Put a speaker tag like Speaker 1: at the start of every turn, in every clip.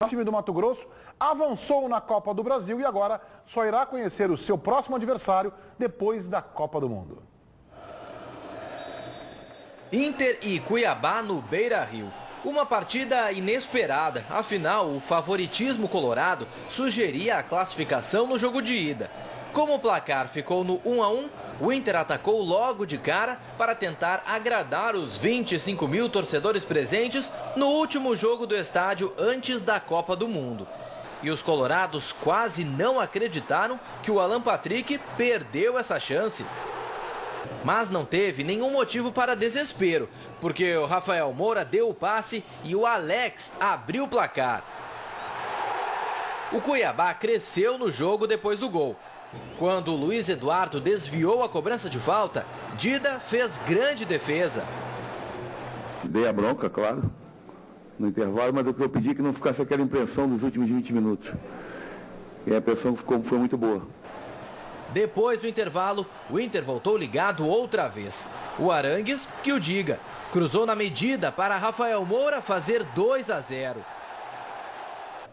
Speaker 1: O time do Mato Grosso avançou na Copa do Brasil e agora só irá conhecer o seu próximo adversário depois da Copa do Mundo.
Speaker 2: Inter e Cuiabá no Beira-Rio. Uma partida inesperada, afinal o favoritismo colorado sugeria a classificação no jogo de ida. Como o placar ficou no 1 a 1, o Inter atacou logo de cara para tentar agradar os 25 mil torcedores presentes no último jogo do estádio antes da Copa do Mundo. E os colorados quase não acreditaram que o Alan Patrick perdeu essa chance. Mas não teve nenhum motivo para desespero, porque o Rafael Moura deu o passe e o Alex abriu o placar. O Cuiabá cresceu no jogo depois do gol. Quando o Luiz Eduardo desviou a cobrança de falta, Dida fez grande defesa.
Speaker 3: Dei a bronca, claro, no intervalo, mas o que eu pedi é que não ficasse aquela impressão dos últimos 20 minutos. E a impressão foi muito boa.
Speaker 2: Depois do intervalo, o Inter voltou ligado outra vez. O Arangues, que o diga, cruzou na medida para Rafael Moura fazer 2 a 0.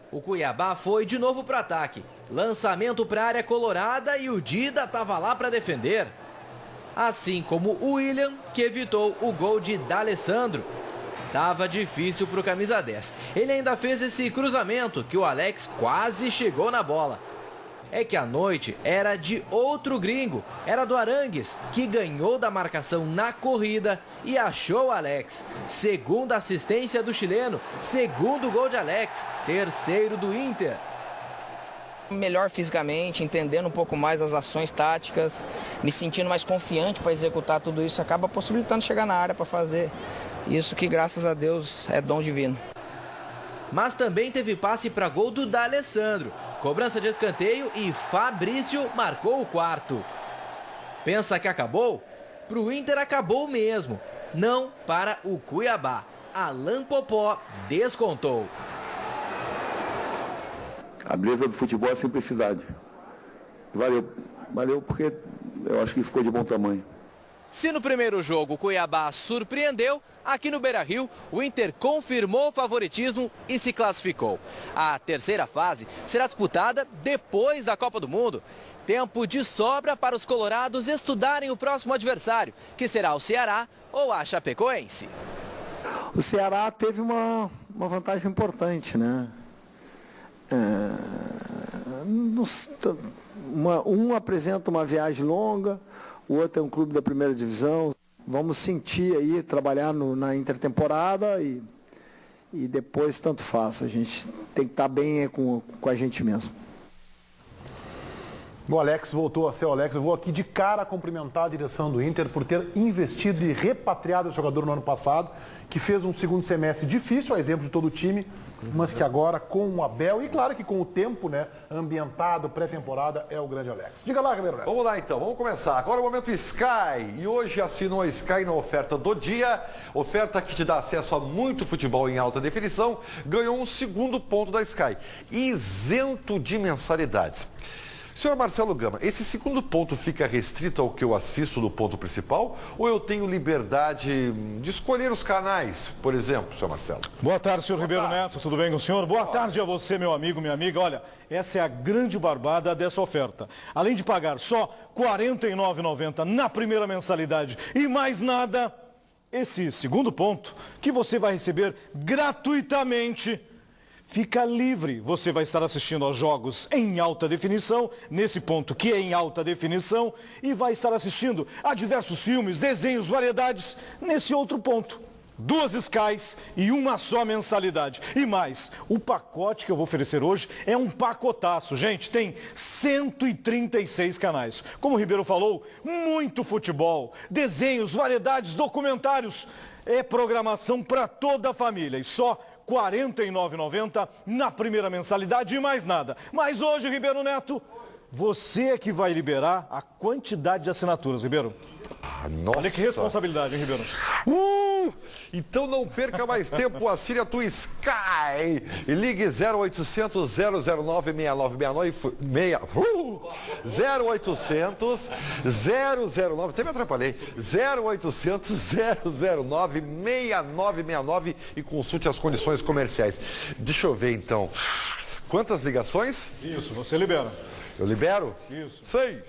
Speaker 2: O Cuiabá foi de novo para o ataque. Lançamento para a área colorada e o Dida estava lá para defender. Assim como o William, que evitou o gol de D'Alessandro. Tava difícil para o camisa 10. Ele ainda fez esse cruzamento que o Alex quase chegou na bola. É que a noite era de outro gringo, era do Arangues, que ganhou da marcação na corrida e achou o Alex. Segunda assistência do chileno, segundo gol de Alex, terceiro do Inter.
Speaker 4: Melhor fisicamente, entendendo um pouco mais as ações táticas, me sentindo mais confiante para executar tudo isso, acaba possibilitando chegar na área para fazer isso que, graças a Deus, é dom divino.
Speaker 2: Mas também teve passe para gol do D'Alessandro. Cobrança de escanteio e Fabrício marcou o quarto. Pensa que acabou? Pro Inter acabou mesmo. Não para o Cuiabá. Alan Popó descontou.
Speaker 3: A beleza do futebol é a simplicidade. Valeu porque eu acho que ficou de bom tamanho.
Speaker 2: Se no primeiro jogo o Cuiabá surpreendeu, aqui no Beira-Rio o Inter confirmou o favoritismo e se classificou. A terceira fase será disputada depois da Copa do Mundo. Tempo de sobra para os colorados estudarem o próximo adversário, que será o Ceará ou a Chapecoense.
Speaker 5: O Ceará teve uma vantagem importante, né? Um apresenta uma viagem longa, o outro é um clube da primeira divisão. Vamos sentir aí, trabalhar na intertemporada e depois tanto faz. A gente tem que estar bem com a gente mesmo.
Speaker 1: O Alex voltou a ser o Alex. Eu vou aqui de cara cumprimentar a direção do Inter por ter investido e repatriado o jogador no ano passado, que fez um segundo semestre difícil, a exemplo de todo o time, mas que agora com o Abel e claro que com o tempo, né, ambientado, pré-temporada, é o grande Alex. Diga lá, Gabriel.
Speaker 6: Vamos lá então, vamos começar. Agora o momento Sky. E hoje assinou a Sky na oferta do dia, oferta que te dá acesso a muito futebol em alta definição, ganhou um segundo ponto da Sky, isento de mensalidades. Senhor Marcelo Gama, esse segundo ponto fica restrito ao que eu assisto do ponto principal ou eu tenho liberdade de escolher os canais, por exemplo, senhor Marcelo?
Speaker 7: Boa tarde, senhor Ribeiro Neto, tudo bem com o senhor? Boa tarde a você, meu amigo, minha amiga. Olha, essa é a grande barbada dessa oferta. Além de pagar só R$ 49,90 na primeira mensalidade e mais nada, esse segundo ponto que você vai receber gratuitamente fica livre. Você vai estar assistindo aos jogos em alta definição, nesse ponto que é em alta definição, e vai estar assistindo a diversos filmes, desenhos, variedades, nesse outro ponto. 2 Skys e uma só mensalidade. E mais, o pacote que eu vou oferecer hoje é um pacotaço. Gente, tem 136 canais. Como o Ribeiro falou, muito futebol, desenhos, variedades, documentários. É programação para toda a família e só R$ 49,90 na primeira mensalidade e mais nada. Mas hoje, Ribeiro Neto, você é que vai liberar a quantidade de assinaturas, Ribeiro.
Speaker 6: Nossa.
Speaker 7: Olha que responsabilidade, hein, Ribeiro?
Speaker 6: Então não perca mais tempo, assine a tua Sky e ligue 0800 009 6969 0800 009, até me atrapalhei, 0800 009 6969 e consulte as condições comerciais. Deixa eu ver então, quantas ligações?
Speaker 7: Isso, você libera.
Speaker 6: Eu libero?
Speaker 7: Isso.
Speaker 6: 100.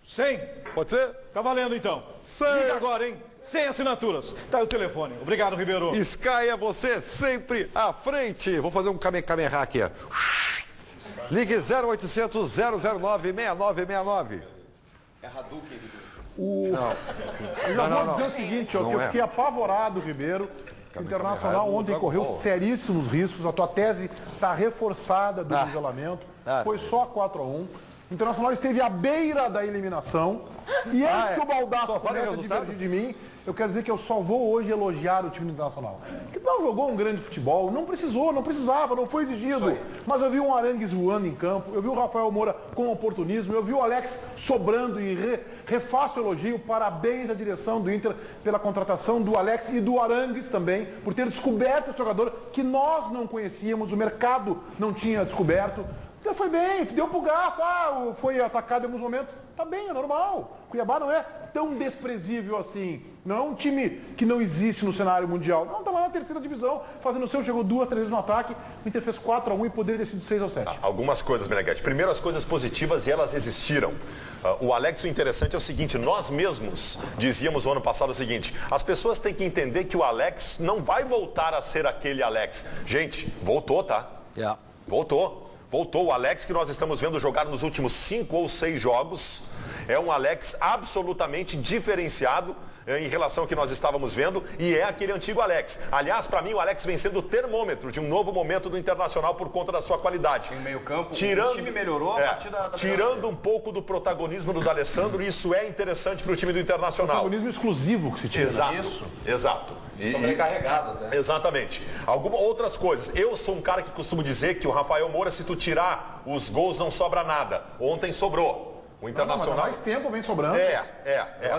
Speaker 7: 100?
Speaker 6: Pode ser?
Speaker 7: Tá valendo então.
Speaker 6: 100.
Speaker 7: Liga agora, hein? 100 assinaturas. Tá aí o telefone. Obrigado, Ribeiro.
Speaker 6: Sky é você sempre à frente. Vou fazer um Kamehameha aqui. Ligue 0800 009 6969.
Speaker 8: É Hadouken,
Speaker 1: Eu vou dizer o seguinte, ó, que eu fiquei apavorado, Ribeiro. O Internacional ontem correu seríssimos riscos. A tua tese está reforçada do isolamento. Foi só 4-1. O Internacional esteve à beira da eliminação. E antes que o Baldasso comece a divergir de mim, eu quero dizer que eu só vou hoje elogiar o time do Internacional. Que não jogou um grande futebol, não precisava, não foi exigido. Mas eu vi um Arangues voando em campo, eu vi o Rafael Moura com oportunismo, eu vi o Alex sobrando e refaço o elogio. Parabéns à direção do Inter pela contratação do Alex e do Arangues também, por ter descoberto esse jogador que nós não conhecíamos, o mercado não tinha descoberto. Então foi bem, deu pro gasto, foi atacado em alguns momentos. Tá bem, é normal. Cuiabá não é tão desprezível assim. Não é um time que não existe no cenário mundial. Não, tá lá na terceira divisão, fazendo o seu, chegou 2, 3 vezes no ataque. O Inter fez 4-1 e poderia ter sido 6 ou 7.
Speaker 9: Algumas coisas, Meneghetti. Primeiro, as coisas positivas e elas existiram. O Alex, o interessante é o seguinte, nós mesmos dizíamos no ano passado o seguinte, as pessoas têm que entender que o Alex não vai voltar a ser aquele Alex. Gente, voltou, tá? Voltou. Voltou. O Alex que nós estamos vendo jogar nos últimos 5 ou 6 jogos é um Alex absolutamente diferenciado em relação ao que nós estávamos vendo e é aquele antigo Alex. Aliás, para mim, o Alex vem sendo o termômetro de um novo momento do Internacional por conta da sua qualidade.
Speaker 8: Em meio campo, o time melhorou a partir da...
Speaker 9: Tirando um pouco do protagonismo do D'Alessandro, isso é interessante para o time do Internacional.
Speaker 1: Protagonismo exclusivo que se tira.
Speaker 9: Exato, exato.
Speaker 8: Sobrecarregado, né?
Speaker 9: Exatamente. Algumas outras coisas. Eu sou um cara que costumo dizer que o Rafael Moura, se tu tirar os gols, não sobra nada. Ontem sobrou. O Internacional...
Speaker 1: Não, mas mais tempo vem sobrando.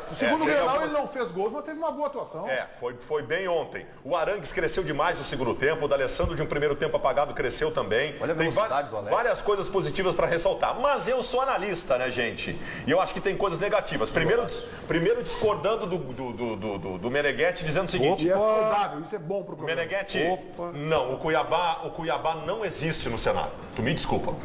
Speaker 1: Segundo o Grenal, ele não fez gols, mas teve uma boa atuação.
Speaker 9: Foi bem ontem. O Arangues cresceu demais no segundo tempo, o D'Alessandro de um primeiro tempo apagado cresceu também.
Speaker 8: Olha a velocidade do Alex.
Speaker 9: Várias coisas positivas para ressaltar. Mas eu sou analista, né, gente? E eu acho que tem coisas negativas. Primeiro discordando do Meneghetti, dizendo o seguinte...
Speaker 1: E é saudável, isso é bom pro programa.
Speaker 9: Meneghetti, não, o Cuiabá não existe no cenário. Tu me desculpa.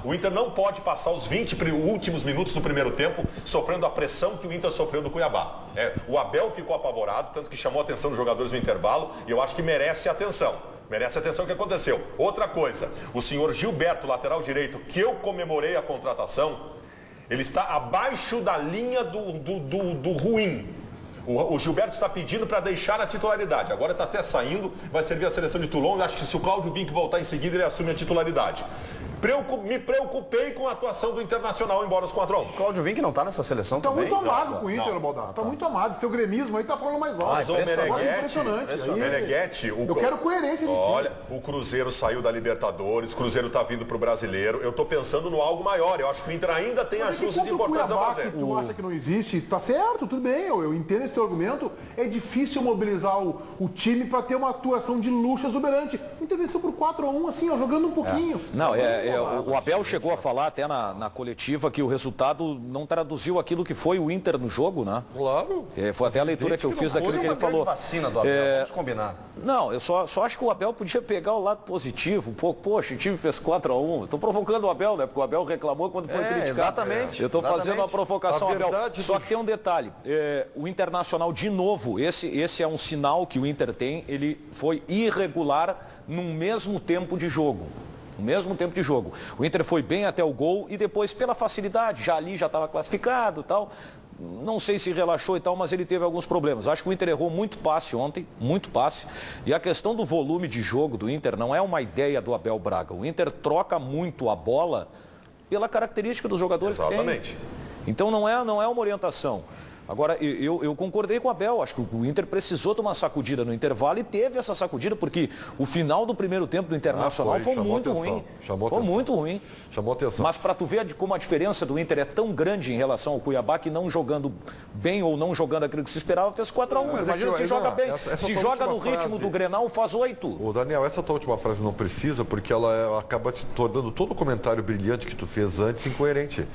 Speaker 9: O Inter não pode passar os 20 últimos minutos do primeiro tempo sofrendo a pressão que o Inter sofreu do Cuiabá. O Abel ficou apavorado, tanto que chamou a atenção dos jogadores no intervalo e eu acho que merece atenção. Merece atenção o que aconteceu. Outra coisa, o senhor Gilberto, lateral direito, que eu comemorei a contratação, ele está abaixo da linha do ruim. O Gilberto está pedindo para deixar a titularidade. Agora está até saindo, vai servir a seleção de Toulon. Acho que se o Cláudio Vinck voltar em seguida, ele assume a titularidade. Me preocupei com a atuação do Internacional, embora os 4-1.
Speaker 8: O Cláudio Vinck não está nessa seleção também?
Speaker 1: Tá muito amado com o Inter, Baldasso. Tá muito amado. Seu gremismo aí tá falando mais alto.
Speaker 9: Mas o Meneghetti...
Speaker 1: Eu quero coerência de
Speaker 9: Olha, o Cruzeiro saiu da Libertadores, o Cruzeiro tá vindo pro Brasileiro. Eu tô pensando no algo maior. Eu acho que o Inter ainda tem ajustes importantes a fazer.
Speaker 1: Tu acha que não existe? Tá certo, tudo bem. Eu entendo esse teu argumento. É difícil mobilizar o time para ter uma atuação de luxo exuberante. Intervenção por 4-1, assim, ó, jogando um pouquinho.
Speaker 10: Não, o Abel chegou a falar até na coletiva que o resultado não traduziu aquilo que foi o Inter no jogo, né?
Speaker 6: Claro.
Speaker 10: Foi até a leitura que eu fiz daquilo que ele falou.
Speaker 8: Vacina do Abel, vamos combinar.
Speaker 10: Não, eu só acho que o Abel podia pegar o lado positivo. Poxa, o time fez 4-1. Estou provocando o Abel, né? Porque o Abel reclamou quando foi criticado.
Speaker 8: Exatamente.
Speaker 10: Eu estou fazendo uma provocação ao Abel. Só que tem um detalhe. O Internacional, de novo, esse é um sinal que o Inter tem. Ele foi irregular num mesmo tempo de jogo. No mesmo tempo de jogo. O Inter foi bem até o gol e depois, pela facilidade, já estava classificado e tal. Não sei se relaxou e tal, mas ele teve alguns problemas. Acho que o Inter errou muito passe ontem, muito passe. E a questão do volume de jogo do Inter não é uma ideia do Abel Braga. O Inter troca muito a bola pela característica dos jogadores que tem. Então não é uma orientação. Agora, eu concordei com o Abel, acho que o Inter precisou tomar uma sacudida no intervalo e teve essa sacudida, porque o final do primeiro tempo do Internacional foi muito ruim. Foi muito ruim.
Speaker 6: Chamou atenção.
Speaker 10: Mas para tu ver como a diferença do Inter é tão grande em relação ao Cuiabá, que não jogando bem ou não jogando aquilo que se esperava, fez 4-1. Imagina se joga bem. Se joga no ritmo do Grenal, faz 8.
Speaker 6: Ô Daniel, essa tua última frase não precisa, porque ela acaba te tornando todo o comentário brilhante que tu fez antes incoerente.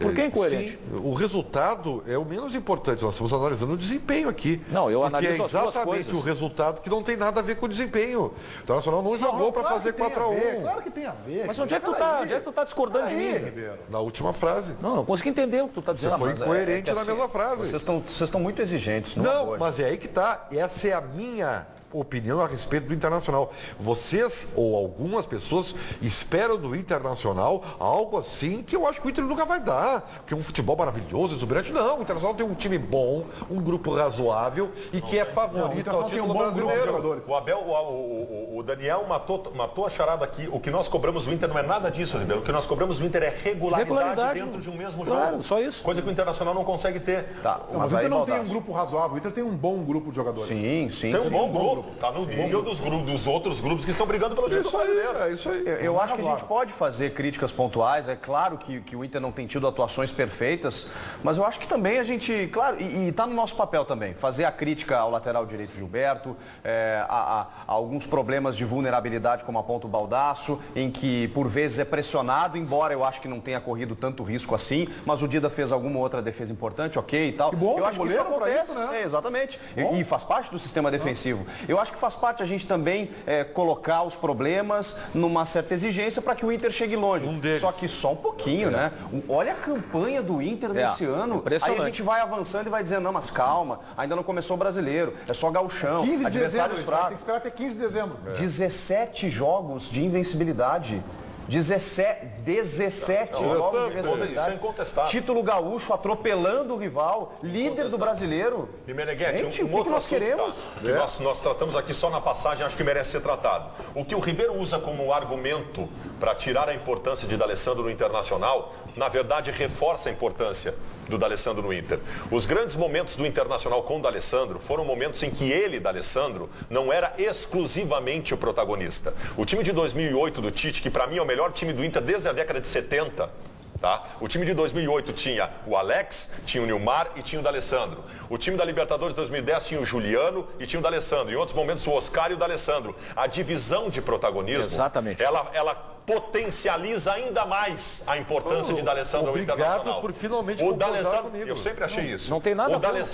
Speaker 10: Por que incoerente?
Speaker 6: Sim, o resultado é o menos importante. Nós estamos analisando o desempenho aqui.
Speaker 10: Não, eu analiso
Speaker 6: as duas coisas. É exatamente o resultado que não tem nada a ver com o desempenho. O Internacional não jogou para fazer 4-1.
Speaker 1: Claro que tem a ver.
Speaker 10: Mas onde é que tu tá discordando de mim, Ribeiro?
Speaker 6: Na última frase.
Speaker 10: Não consegui entender o que tu tá dizendo.
Speaker 6: Você foi incoerente na mesma frase.
Speaker 8: Vocês estão muito exigentes.
Speaker 6: Não, mas é aí que tá. Essa é a minha opinião a respeito do Internacional. Vocês ou algumas pessoas esperam do Internacional algo assim que eu acho que o Inter nunca vai dar, que é um futebol maravilhoso, exuberante. Não, o Internacional tem um time bom, um grupo razoável e que é favorito ao título brasileiro.
Speaker 9: O Abel, o Daniel matou a charada aqui. O que nós cobramos do Inter não é nada disso, Ribeiro. O que nós cobramos do Inter é regularidade dentro de um mesmo jogo.
Speaker 10: Só isso.
Speaker 9: Coisa que o Internacional não consegue ter.
Speaker 1: Tá, mas o Inter não tem um grupo razoável, o Inter tem um bom grupo de jogadores.
Speaker 8: Sim.
Speaker 9: Tem um bom grupo. Está no nível dos outros grupos que estão brigando pelo título brasileiro.
Speaker 6: É isso aí.
Speaker 8: Eu acho que a gente pode fazer críticas pontuais. É claro que o Inter não tem tido atuações perfeitas, mas eu acho que também a gente, claro, e está no nosso papel também, fazer a crítica ao lateral direito Gilberto, a alguns problemas de vulnerabilidade, como aponta o Baldasso, em que por vezes é pressionado, embora eu acho que não tenha corrido tanto risco assim, mas o Dida fez alguma outra defesa importante, ok e tal.
Speaker 1: Que bom,
Speaker 8: eu acho que isso acontece,
Speaker 1: isso, né?
Speaker 8: Exatamente. E faz parte do sistema defensivo. Eu acho que faz parte a gente também colocar os problemas numa certa exigência para que o Inter chegue longe. Só que só um pouquinho, né? Olha a campanha do Inter nesse ano. Aí a gente vai avançando e vai dizendo, não, mas calma, ainda não começou o brasileiro, é só gauchão, adversários fracos.
Speaker 1: Tem que esperar até 15 de dezembro.
Speaker 8: 17 jogos de invencibilidade. 17 jogos de invencibilidade.
Speaker 9: Isso é incontestável.
Speaker 8: Título gaúcho, atropelando o rival, líder do brasileiro.
Speaker 9: E Meneghetti,
Speaker 8: o que nós queremos?
Speaker 9: Que nós tratamos aqui só na passagem, acho que merece ser tratado. O que o Ribeiro usa como argumento para tirar a importância de D'Alessandro no Internacional, na verdade reforça a importância do D'Alessandro no Inter. Os grandes momentos do Internacional com o D'Alessandro foram momentos em que ele, D'Alessandro, não era exclusivamente o protagonista. O time de 2008 do Tite, que para mim é o melhor time do Inter desde a década de 70, tá? O time de 2008 tinha o Alex, tinha o Nilmar e tinha o D'Alessandro. O time da Libertadores de 2010 tinha o Juliano e tinha o D'Alessandro. Em outros momentos o Oscar e o D'Alessandro. A divisão de protagonismo,
Speaker 10: exatamente,
Speaker 9: ela potencializa ainda mais a importância de D'Alessandro ao Internacional.
Speaker 6: Por finalmente
Speaker 9: o D'Alessandro, eu sempre achei isso.
Speaker 10: Não tem nada
Speaker 9: a ver.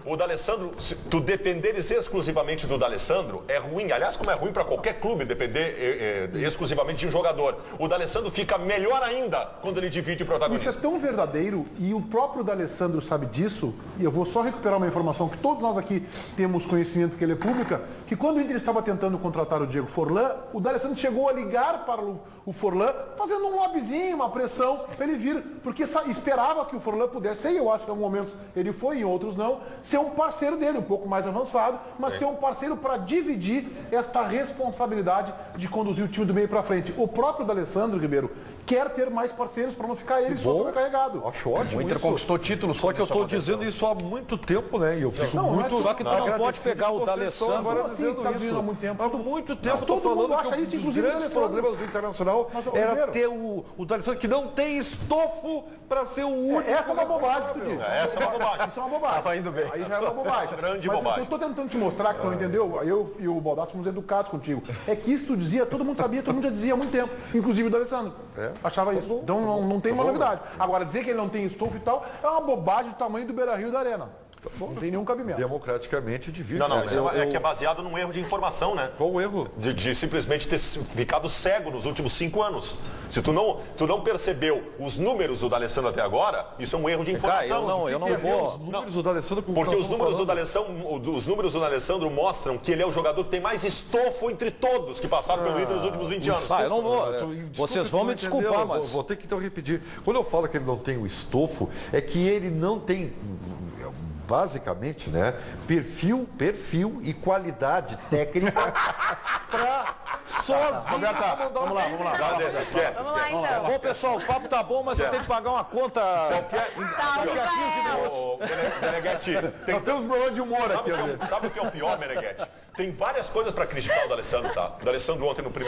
Speaker 9: O D'Alessandro, se tu dependeres exclusivamente do D'Alessandro, é ruim. Aliás, como é ruim para qualquer clube depender exclusivamente de um jogador. O D'Alessandro fica melhor ainda quando ele divide o protagonismo.
Speaker 1: Isso é tão verdadeiro e o próprio D'Alessandro sabe disso, e eu vou só recuperar uma informação que todos nós aqui temos conhecimento porque ele é pública, que quando o Inter estava tentando contratar o Diego Forlan, o D'Alessandro chegou a ligar para o Forlan, fazendo um lobbyzinho, uma pressão para ele vir, porque esperava que o Forlan pudesse, e eu acho que em alguns momentos ele foi, em outros não, ser um parceiro dele, um pouco mais avançado, mas ser um parceiro para dividir esta responsabilidade de conduzir o time do meio para frente. O próprio D'Alessandro, Ribeiro, quer ter mais parceiros para não ficar ele só sobrecarregado.
Speaker 6: Acho ótimo.
Speaker 8: O Inter conquistou títulos.
Speaker 6: Só que eu estou dizendo isso há muito tempo, né? E eu fico muito.
Speaker 10: Só que tu não pode pegar o D'Alessandro
Speaker 6: agora dizendo isso.
Speaker 1: Há muito tempo.
Speaker 6: Há muito tempo eu estou falando que um dos grandes problemas do Internacional era ter o D'Alessandro que não tem estofo para ser o único.
Speaker 1: Essa é uma bobagem, tu diz.
Speaker 9: Essa é uma bobagem.
Speaker 1: Isso é uma bobagem.
Speaker 8: Tava indo bem.
Speaker 1: Aí já é uma bobagem.
Speaker 9: Grande
Speaker 1: mas
Speaker 9: bobagem.
Speaker 1: eu estou tentando te mostrar que tu não entendeu. Eu e o Baldasso fomos educados contigo. É que isso tu dizia, todo mundo sabia, todo mundo já dizia há muito tempo. Inclusive o D'Alessandro. Achava isso. Então não tem uma novidade. Agora, dizer que ele não tem estofo e tal, é uma bobagem do tamanho do Beira-Rio e da Arena. Não tem nenhum cabimento.
Speaker 6: Democraticamente divide.
Speaker 9: Não, isso é que é baseado num erro de informação, né?
Speaker 6: Qual o erro?
Speaker 9: De simplesmente ter ficado cego nos últimos 5 anos. Se tu não percebeu os números do D'Alessandro até agora, isso é um erro de informação.
Speaker 10: Eu não vou.
Speaker 6: Os números do D'Alessandro,
Speaker 9: porque os números do D'Alessandro mostram que ele é o jogador que tem mais estofo entre todos que passaram pelo Inter nos últimos 20 anos.
Speaker 10: Eu não vou. Vocês vão me desculpar, mas...
Speaker 6: Vou ter que então repetir. Quando eu falo que ele não tem o estofo, é que ele não tem... basicamente, né, perfil e qualidade técnica para sozinho
Speaker 1: vamos lá.
Speaker 9: Esquece.
Speaker 10: Bom, pessoal, o papo tá bom, mas eu tenho que pagar uma conta daqui a 15 minutos.
Speaker 9: Meneghetti,
Speaker 6: Nós temos problemas de humor aqui.
Speaker 9: Sabe o que é o pior, Meneghetti? Tem várias coisas para criticar o D'Alessandro, tá? O D'Alessandro ontem no primeiro